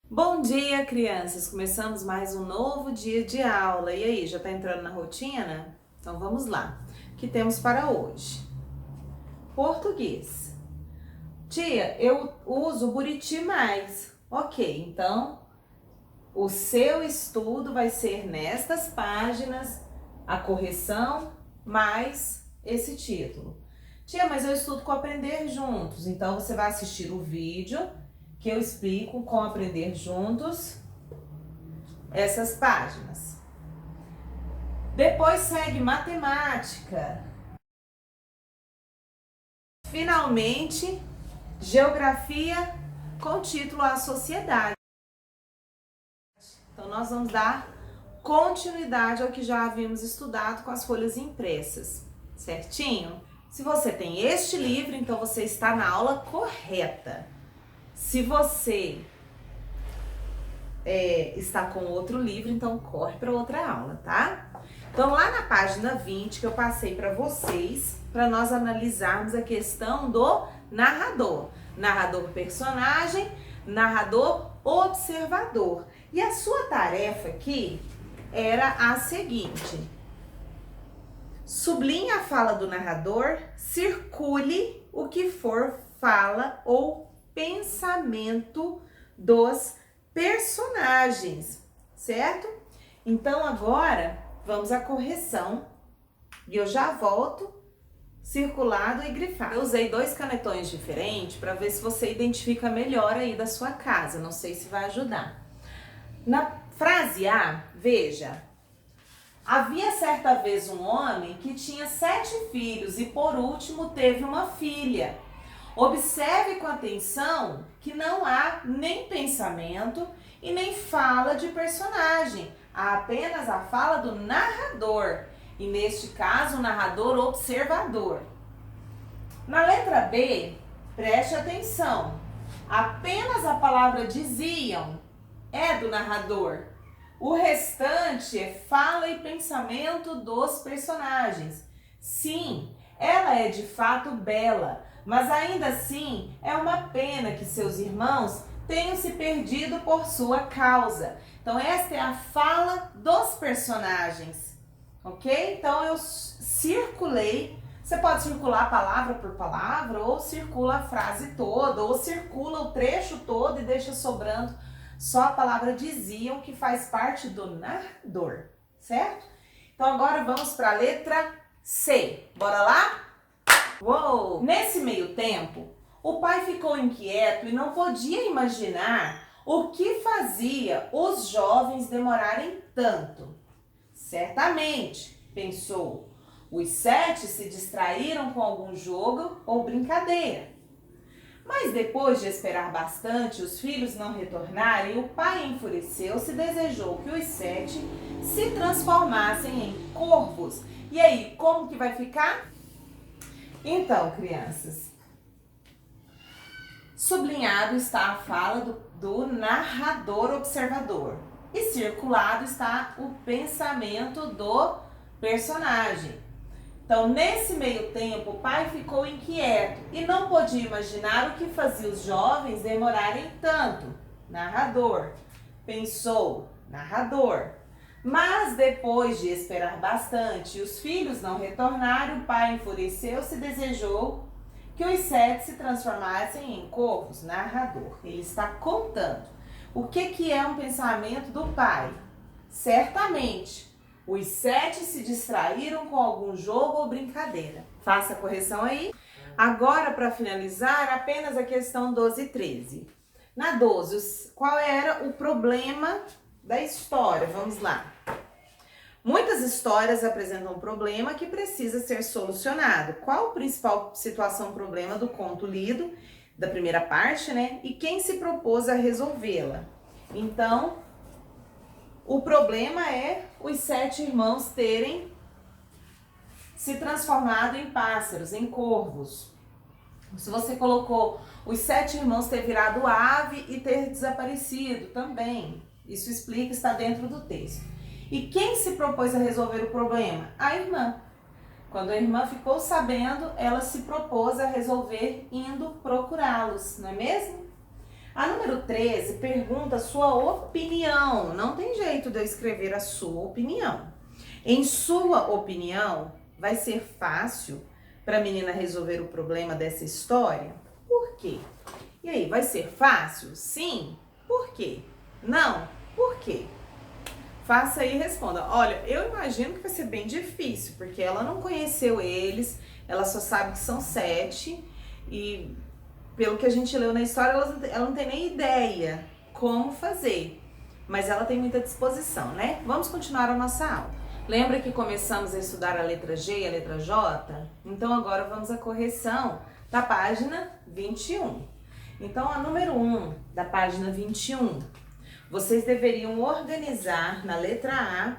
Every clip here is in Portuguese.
Bom dia, crianças! Começamos mais um novo dia de aula. E aí, já tá entrando na rotina? Então vamos lá. O que temos para hoje? Português. Tia, eu uso Buriti mais. Ok, então o seu estudo vai ser nestas páginas, a correção mais esse título. Tia, mas eu estudo com Aprender Juntos, então você vai assistir o vídeo que eu explico com Aprender Juntos essas páginas. Depois segue matemática. Finalmente, geografia com título A Sociedade. Então nós vamos dar continuidade ao que já havíamos estudado com as folhas impressas, certinho? Se você tem este livro, então você está na aula correta. Se você está com outro livro, então corre para outra aula, tá? Então lá na página 20 que eu passei para vocês, para nós analisarmos a questão do narrador. Narrador personagem, narrador observador. E a sua tarefa aqui era a seguinte: sublinhe a fala do narrador, circule o que for fala ou pensamento dos personagens, certo? Então agora vamos à correção e eu já volto circulado e grifado. Eu usei 2 canetões diferentes para ver se você identifica melhor aí da sua casa, não sei se vai ajudar. Na frase A, veja: havia certa vez um homem que tinha 7 filhos e por último teve uma filha. Observe com atenção que não há nem pensamento e nem fala de personagem, há apenas a fala do narrador, e neste caso o narrador observador. Na letra B, preste atenção, apenas a palavra diziam é do narrador. O restante é fala e pensamento dos personagens. Sim, ela é de fato bela, mas ainda assim é uma pena que seus irmãos tenham se perdido por sua causa. Então esta é a fala dos personagens, ok? Então eu circulei, você pode circular palavra por palavra, ou circula a frase toda, ou circula o trecho todo e deixa sobrando só a palavra diziam, que faz parte do narrador, certo? Então agora vamos para a letra C. Bora lá? Uou! Nesse meio tempo, o pai ficou inquieto e não podia imaginar o que fazia os jovens demorarem tanto. Certamente, pensou, os 7 se distraíram com algum jogo ou brincadeira. Mas depois de esperar bastante os filhos não retornarem, o pai enfureceu-se e desejou que os 7 se transformassem em corvos. E aí, como que vai ficar? Então, crianças, sublinhado está a fala do narrador observador e circulado está o pensamento do personagem. Então, nesse meio tempo, o pai ficou inquieto e não podia imaginar o que fazia os jovens demorarem tanto. Narrador. Pensou, narrador. Mas depois de esperar bastante e os filhos não retornaram, o pai enfureceu-se e desejou que os 7 se transformassem em corvos. Narrador. Ele está contando. O que é um pensamento do pai? Certamente, os 7 se distraíram com algum jogo ou brincadeira. Faça a correção aí. Agora, para finalizar, apenas a questão 12 e 13. Na 12, qual era o problema da história? Vamos lá. Muitas histórias apresentam um problema que precisa ser solucionado. Qual a principal situação, problema do conto lido, da primeira parte, né? E quem se propôs a resolvê-la? Então, o problema é os 7 irmãos terem se transformado em pássaros, em corvos. Se você colocou os 7 irmãos ter virado ave e ter desaparecido também, isso explica, está dentro do texto. E quem se propôs a resolver o problema? A irmã. Quando a irmã ficou sabendo, ela se propôs a resolver indo procurá-los, não é mesmo? A número 13 pergunta a sua opinião. Não tem jeito de eu escrever a sua opinião. Em sua opinião, vai ser fácil para a menina resolver o problema dessa história? Por quê? E aí, vai ser fácil? Sim. Por quê? Não. Por quê? Faça aí e responda. Olha, eu imagino que vai ser bem difícil, porque ela não conheceu eles, ela só sabe que são 7 e pelo que a gente leu na história, ela não tem nem ideia como fazer, mas ela tem muita disposição, né? Vamos continuar a nossa aula. Lembra que começamos a estudar a letra G e a letra J? Então agora vamos à correção da página 21. Então a número 1 da página 21, vocês deveriam organizar na letra A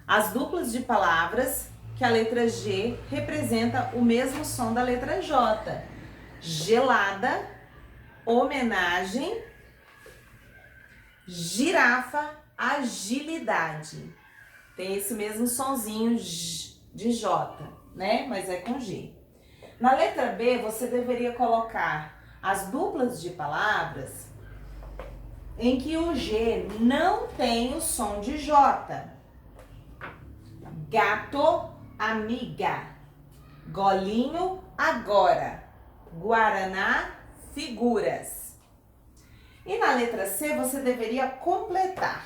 as duplas de palavras que a letra G representa o mesmo som da letra J. Gelada, homenagem, girafa, agilidade. Tem esse mesmo sonzinho de J, né? Mas é com G. Na letra B, você deveria colocar as duplas de palavras em que o G não tem o som de J. Gato, amiga. Golinho, agora. Guaraná, figuras. E na letra C, você deveria completar.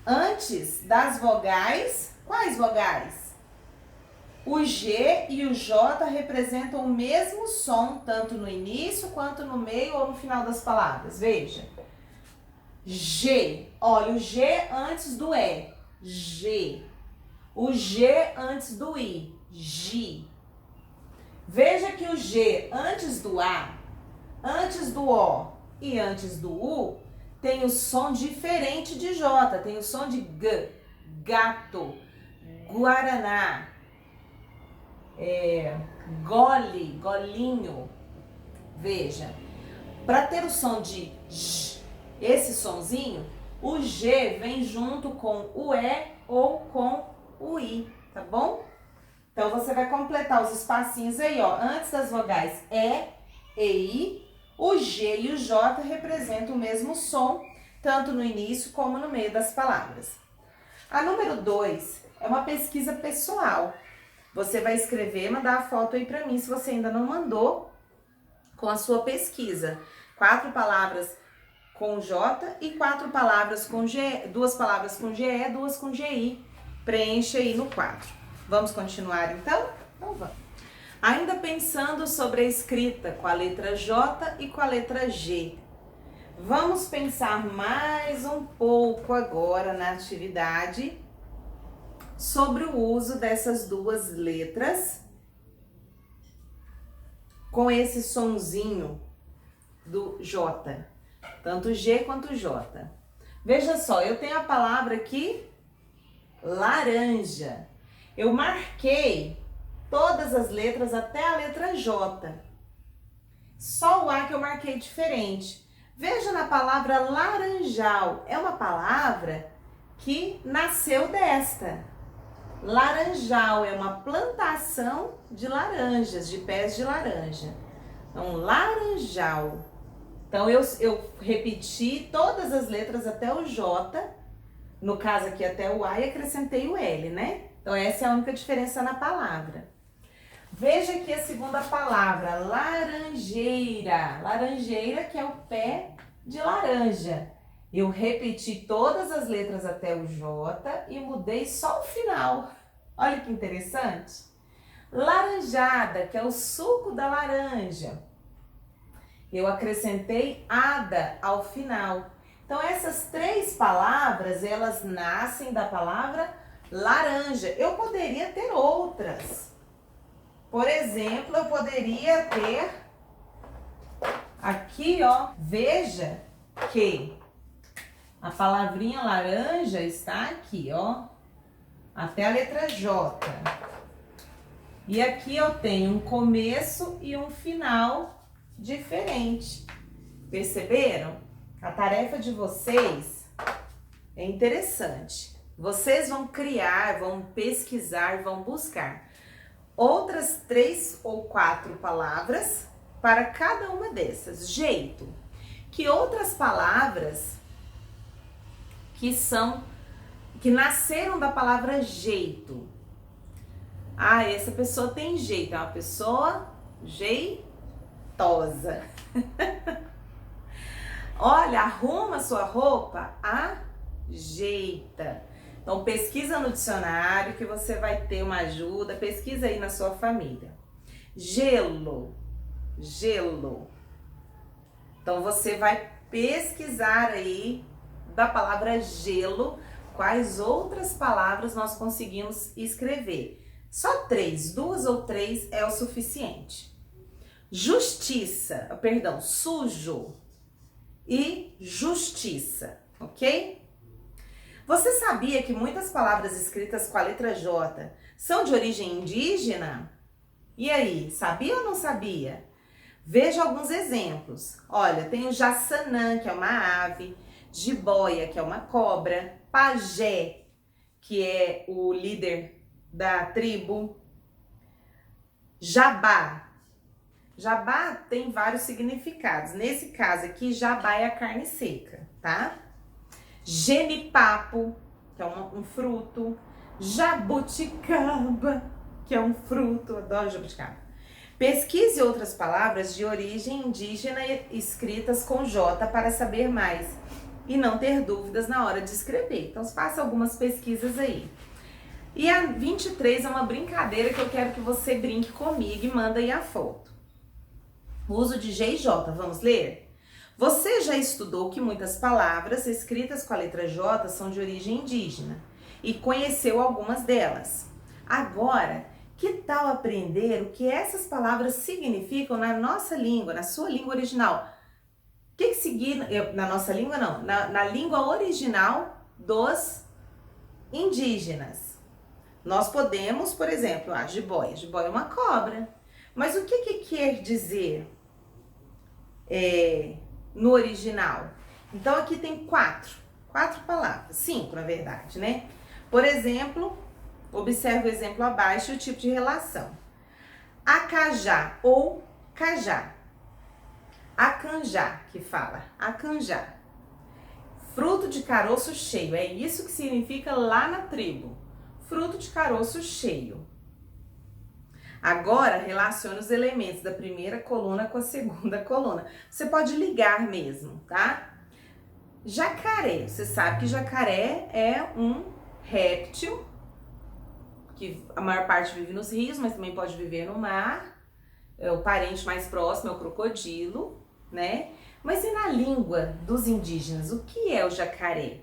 Antes das vogais, quais vogais? O G e o J representam o mesmo som, tanto no início, quanto no meio ou no final das palavras. Veja. G. Olha, o G antes do E. G. O G antes do I. Gi. Veja que o G antes do A, antes do O e antes do U tem o som diferente de J, tem o som de G, gato, guaraná, gole, golinho. Veja, para ter o som de J, esse sonzinho, o G vem junto com o E ou com o I, tá bom? Então, você vai completar os espacinhos aí, ó. Antes das vogais E e I, o G e o J representam o mesmo som, tanto no início como no meio das palavras. A número 2 é uma pesquisa pessoal. Você vai escrever, mandar a foto aí pra mim, se você ainda não mandou, com a sua pesquisa. 4 palavras com J e 4 palavras com G, 2 palavras com GE, 2 com GI. Preencha aí no quadro. Vamos continuar então? Então vamos. Ainda pensando sobre a escrita com a letra J e com a letra G. Vamos pensar mais um pouco agora na atividade sobre o uso dessas duas letras com esse sonzinho do J, tanto G quanto J. Veja só, eu tenho a palavra aqui, laranja. Eu marquei todas as letras até a letra J. Só o A que eu marquei diferente. Veja na palavra laranjal. É uma palavra que nasceu desta. Laranjal é uma plantação de laranjas, de pés de laranja. Então, laranjal. Então, eu repeti todas as letras até o J. No caso aqui até o A e acrescentei o L, né? Então, essa é a única diferença na palavra. Veja aqui a segunda palavra, laranjeira. Laranjeira, que é o pé de laranja. Eu repeti todas as letras até o J e mudei só o final. Olha que interessante. Laranjada, que é o suco da laranja. Eu acrescentei ada ao final. Então, essas 3 palavras, elas nascem da palavra laranja. Eu poderia ter outras. Por exemplo, eu poderia ter aqui, ó, veja que a palavrinha laranja está aqui, ó, até a letra J. E aqui eu tenho um começo e um final diferente. Perceberam? A tarefa de vocês é interessante. Vocês vão criar, vão pesquisar, vão buscar outras 3 ou 4 palavras para cada uma dessas. Jeito. que outras palavras que nasceram da palavra jeito. Ah, essa pessoa tem jeito, é uma pessoa jeitosa. Olha, arruma sua roupa, ajeita. Então pesquisa no dicionário que você vai ter uma ajuda, pesquisa aí na sua família. Gelo, gelo. Então você vai pesquisar aí da palavra gelo, quais outras palavras nós conseguimos escrever. Só 3, 2 ou 3 é o suficiente. Justiça, perdão, sujo e justiça, ok? Você sabia que muitas palavras escritas com a letra J são de origem indígena? E aí, sabia ou não sabia? Veja alguns exemplos. Olha, tem o Jaçanã, que é uma ave, Jiboia, que é uma cobra, Pajé, que é o líder da tribo, Jabá. Jabá tem vários significados. Nesse caso aqui, jabá é a carne seca, tá? Genipapo, que é um fruto. Jabuticaba, que é um fruto. Adoro jabuticaba. Pesquise outras palavras de origem indígena escritas com J para saber mais e não ter dúvidas na hora de escrever. Então, faça algumas pesquisas aí. E a 23 é uma brincadeira que eu quero que você brinque comigo e manda aí a foto. O uso de G e J, vamos ler? Você já estudou que muitas palavras escritas com a letra J são de origem indígena e conheceu algumas delas. Agora, que tal aprender o que essas palavras significam na nossa língua, na sua língua original? O que significa, na nossa língua não, na língua original dos indígenas. Nós podemos, por exemplo, jiboia. Jiboia é uma cobra. Mas o que quer dizer no original? Então aqui tem quatro palavras, 5 na verdade, né? Por exemplo, observe o exemplo abaixo e o tipo de relação. Acajá ou cajá. Acanjá, que fala, acanjá. Fruto de caroço cheio, é isso que significa lá na tribo. Fruto de caroço cheio. Agora, relacione os elementos da primeira coluna com a segunda coluna. Você pode ligar mesmo, tá? Jacaré. Você sabe que jacaré é um réptil, que a maior parte vive nos rios, mas também pode viver no mar. O parente mais próximo é o crocodilo, né? Mas e na língua dos indígenas, o que é o jacaré?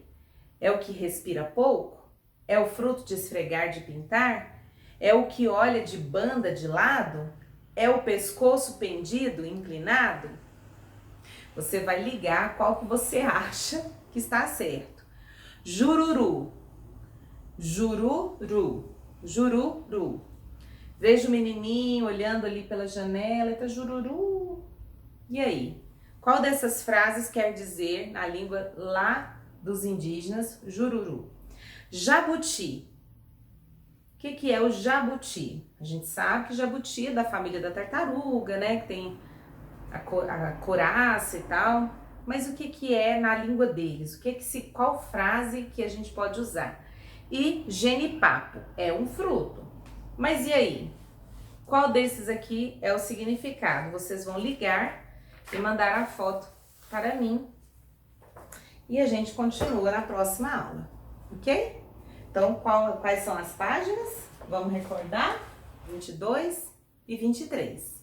É o que respira pouco? É o fruto de esfregar, de pintar? É o que olha de banda de lado? É o pescoço pendido, inclinado? Você vai ligar qual que você acha que está certo. Jururu. Jururu. Jururu. Veja o menininho olhando ali pela janela e tá jururu. E aí? Qual dessas frases quer dizer, na língua lá dos indígenas, jururu? Jabuti. O que é o jabuti? A gente sabe que jabuti é da família da tartaruga, né? Que tem a couraça e tal. Mas o que é na língua deles? Qual frase que a gente pode usar? E genipapo é um fruto. Mas e aí? Qual desses aqui é o significado? Vocês vão ligar e mandar a foto para mim. E a gente continua na próxima aula, ok? Então, quais são as páginas? Vamos recordar? 22 e 23.